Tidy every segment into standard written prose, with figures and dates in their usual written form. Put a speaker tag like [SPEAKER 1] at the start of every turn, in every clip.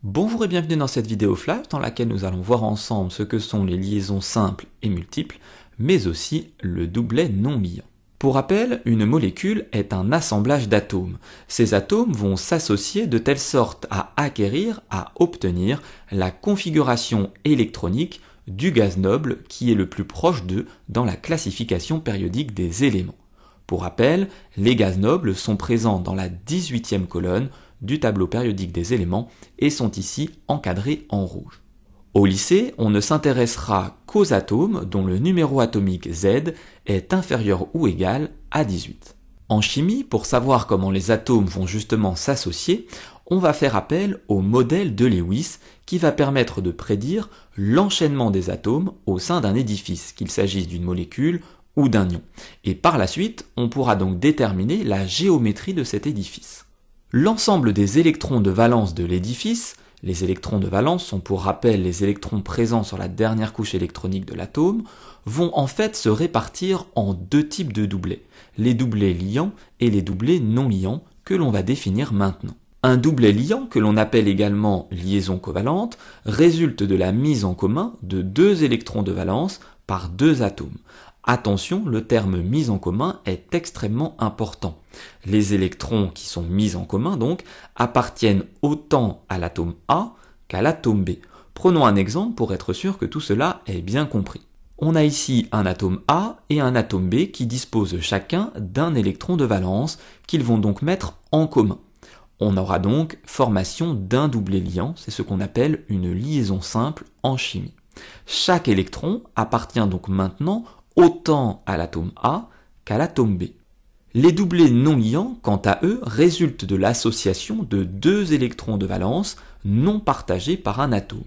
[SPEAKER 1] Bonjour et bienvenue dans cette vidéo flash dans laquelle nous allons voir ensemble ce que sont les liaisons simples et multiples, mais aussi le doublet non liant. Pour rappel, une molécule est un assemblage d'atomes. Ces atomes vont s'associer de telle sorte à obtenir la configuration électronique du gaz noble qui est le plus proche d'eux dans la classification périodique des éléments. Pour rappel, les gaz nobles sont présents dans la 18e colonne du tableau périodique des éléments et sont ici encadrés en rouge. Au lycée, on ne s'intéressera qu'aux atomes dont le numéro atomique Z est inférieur ou égal à 18. En chimie, pour savoir comment les atomes vont justement s'associer, on va faire appel au modèle de Lewis qui va permettre de prédire l'enchaînement des atomes au sein d'un édifice, qu'il s'agisse d'une molécule ou d'un ion. Et par la suite, on pourra donc déterminer la géométrie de cet édifice. L'ensemble des électrons de valence de l'édifice, les électrons de valence sont pour rappel les électrons présents sur la dernière couche électronique de l'atome, vont en fait se répartir en deux types de doublets, les doublets liants et les doublets non liants que l'on va définir maintenant. Un doublet liant, que l'on appelle également liaison covalente, résulte de la mise en commun de deux électrons de valence par deux atomes. Attention, le terme mise en commun est extrêmement important. Les électrons qui sont mis en commun donc appartiennent autant à l'atome A qu'à l'atome B. Prenons un exemple pour être sûr que tout cela est bien compris. On a ici un atome A et un atome B qui disposent chacun d'un électron de valence qu'ils vont donc mettre en commun. On aura donc formation d'un doublet liant, c'est ce qu'on appelle une liaison simple en chimie. Chaque électron appartient donc maintenant autant à l'atome A qu'à l'atome B. Les doublets non liants, quant à eux, résultent de l'association de deux électrons de valence non partagés par un atome.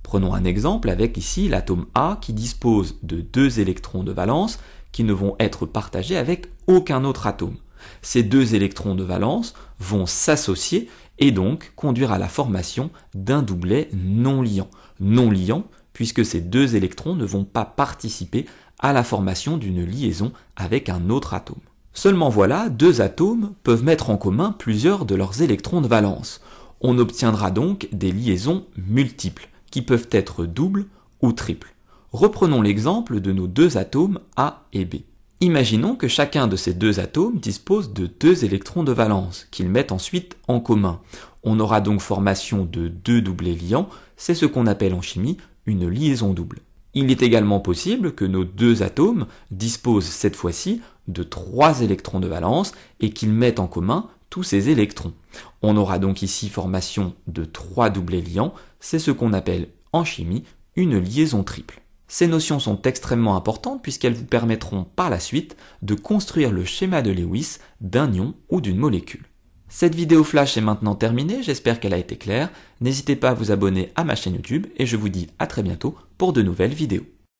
[SPEAKER 1] Prenons un exemple avec ici l'atome A qui dispose de deux électrons de valence qui ne vont être partagés avec aucun autre atome. Ces deux électrons de valence vont s'associer et donc conduire à la formation d'un doublet non liant. Non liant puisque ces deux électrons ne vont pas participer à la formation d'une liaison avec un autre atome. Seulement voilà, deux atomes peuvent mettre en commun plusieurs de leurs électrons de valence. On obtiendra donc des liaisons multiples, qui peuvent être doubles ou triples. Reprenons l'exemple de nos deux atomes A et B. Imaginons que chacun de ces deux atomes dispose de deux électrons de valence, qu'ils mettent ensuite en commun. On aura donc formation de deux doublets liants, c'est ce qu'on appelle en chimie une liaison double. Il est également possible que nos deux atomes disposent cette fois-ci de trois électrons de valence et qu'ils mettent en commun tous ces électrons. On aura donc ici formation de trois doublets liants, c'est ce qu'on appelle en chimie une liaison triple. Ces notions sont extrêmement importantes puisqu'elles vous permettront par la suite de construire le schéma de Lewis d'un ion ou d'une molécule. Cette vidéo flash est maintenant terminée, j'espère qu'elle a été claire. N'hésitez pas à vous abonner à ma chaîne YouTube et je vous dis à très bientôt pour de nouvelles vidéos.